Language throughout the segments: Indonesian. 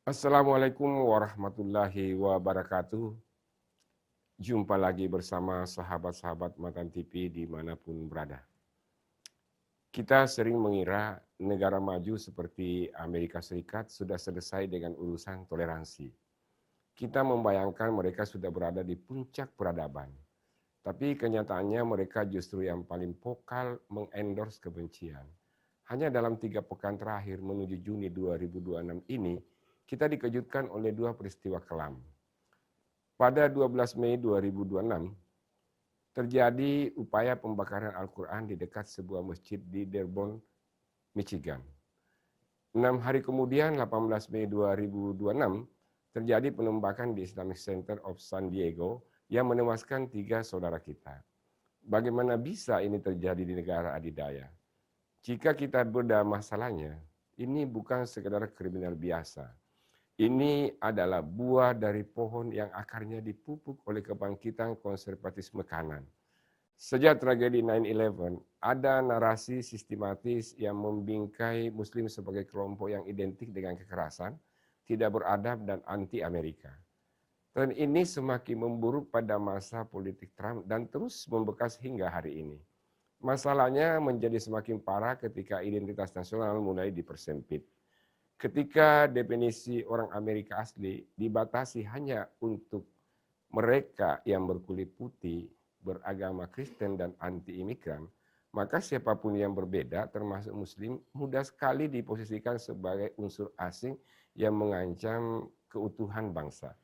Assalamualaikum warahmatullahi wabarakatuh. Jumpa lagi bersama sahabat-sahabat Matan TV dimanapun berada. Kita sering mengira negara maju seperti Amerika Serikat sudah selesai dengan urusan toleransi. Kita membayangkan mereka sudah berada di puncak peradaban. Tapi kenyataannya mereka justru yang paling vokal mengendorse kebencian. Hanya dalam 3 pekan terakhir menuju Juni 2026 ini, kita dikejutkan oleh 2 peristiwa kelam. Pada 12 Mei 2026, terjadi upaya pembakaran Al-Quran di dekat sebuah masjid di Dearborn, Michigan. 6 hari kemudian, 18 Mei 2026, terjadi penembakan di Islamic Center of San Diego yang menewaskan 3 saudara kita. Bagaimana bisa ini terjadi di negara adidaya? Jika kita bedah masalahnya, ini bukan sekedar kriminal biasa. Ini adalah buah dari pohon yang akarnya dipupuk oleh kebangkitan konservatisme kanan. Sejak tragedi 9/11, ada narasi sistematis yang membingkai Muslim sebagai kelompok yang identik dengan kekerasan, tidak beradab, dan anti-Amerika. Tren ini semakin memburuk pada masa politik Trump dan terus membekas hingga hari ini. Masalahnya menjadi semakin parah ketika identitas nasional mulai dipersempit. Ketika definisi orang Amerika asli dibatasi hanya untuk mereka yang berkulit putih, beragama Kristen dan anti-imigran, maka siapapun yang berbeda termasuk Muslim mudah sekali diposisikan sebagai unsur asing yang mengancam keutuhan bangsa.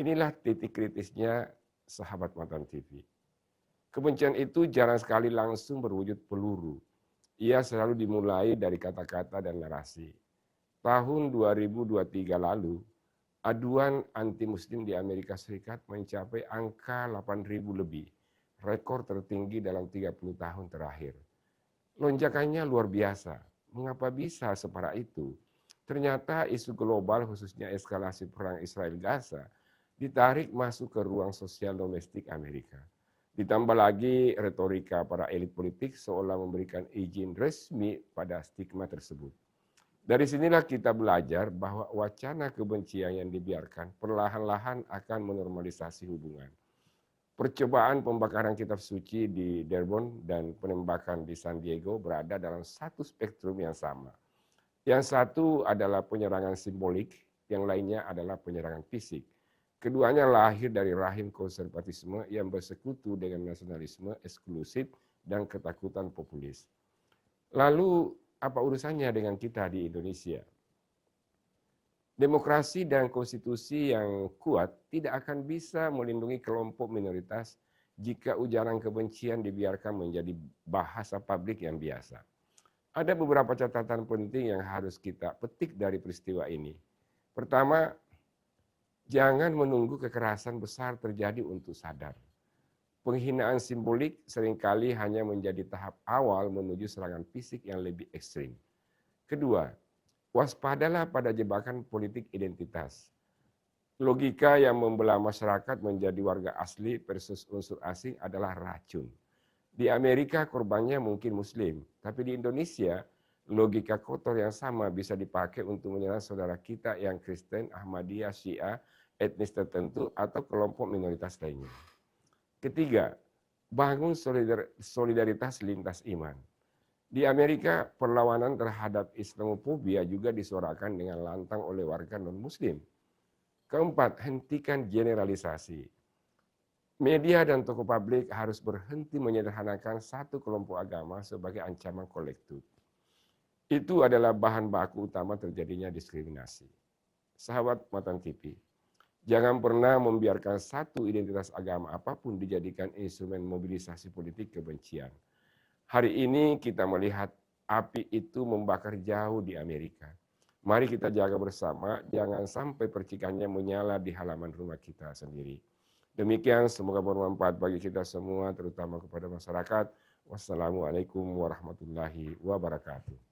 Inilah titik kritisnya sahabat Matan TV. Kebencian itu jarang sekali langsung berwujud peluru. Ia selalu dimulai dari kata-kata dan narasi. Tahun 2023 lalu, aduan anti-Muslim di Amerika Serikat mencapai angka 8.000 lebih, rekor tertinggi dalam 30 tahun terakhir. Lonjakannya luar biasa. Mengapa bisa separah itu? Ternyata isu global khususnya eskalasi perang Israel-Gaza ditarik masuk ke ruang sosial domestik Amerika. Ditambah lagi retorika para elit politik seolah memberikan izin resmi pada stigma tersebut. Dari sinilah kita belajar bahwa wacana kebencian yang dibiarkan perlahan-lahan akan menormalisasi hubungan. Percobaan pembakaran kitab suci di Dearborn dan penembakan di San Diego berada dalam satu spektrum yang sama. Yang satu adalah penyerangan simbolik, yang lainnya adalah penyerangan fisik. Keduanya lahir dari rahim konservatisme yang bersekutu dengan nasionalisme eksklusif dan ketakutan populis. Lalu apa urusannya dengan kita di Indonesia? Demokrasi dan konstitusi yang kuat tidak akan bisa melindungi kelompok minoritas jika ujaran kebencian dibiarkan menjadi bahasa publik yang biasa. Ada beberapa catatan penting yang harus kita petik dari peristiwa ini. Pertama, jangan menunggu kekerasan besar terjadi untuk sadar. Penghinaan simbolik seringkali hanya menjadi tahap awal menuju serangan fisik yang lebih ekstrim. Kedua, waspadalah pada jebakan politik identitas. Logika yang membelah masyarakat menjadi warga asli versus unsur asing adalah racun. Di Amerika korbannya mungkin Muslim, tapi di Indonesia logika kotor yang sama bisa dipakai untuk menyerang saudara kita yang Kristen, Ahmadiyah, Syiah, etnis tertentu, atau kelompok minoritas lainnya. Ketiga, bangun solidaritas lintas iman. Di Amerika, perlawanan terhadap Islamofobia juga disuarakan dengan lantang oleh warga non-Muslim. Keempat, hentikan generalisasi. Media dan tokoh publik harus berhenti menyederhanakan satu kelompok agama sebagai ancaman kolektif. Itu adalah bahan baku utama terjadinya diskriminasi. Sahabat Matan TV, jangan pernah membiarkan satu identitas agama apapun dijadikan instrumen mobilisasi politik kebencian. Hari ini kita melihat api itu membakar jauh di Amerika. Mari kita jaga bersama, jangan sampai percikannya menyala di halaman rumah kita sendiri. Demikian, semoga bermanfaat bagi kita semua, terutama kepada masyarakat. Wassalamualaikum warahmatullahi wabarakatuh.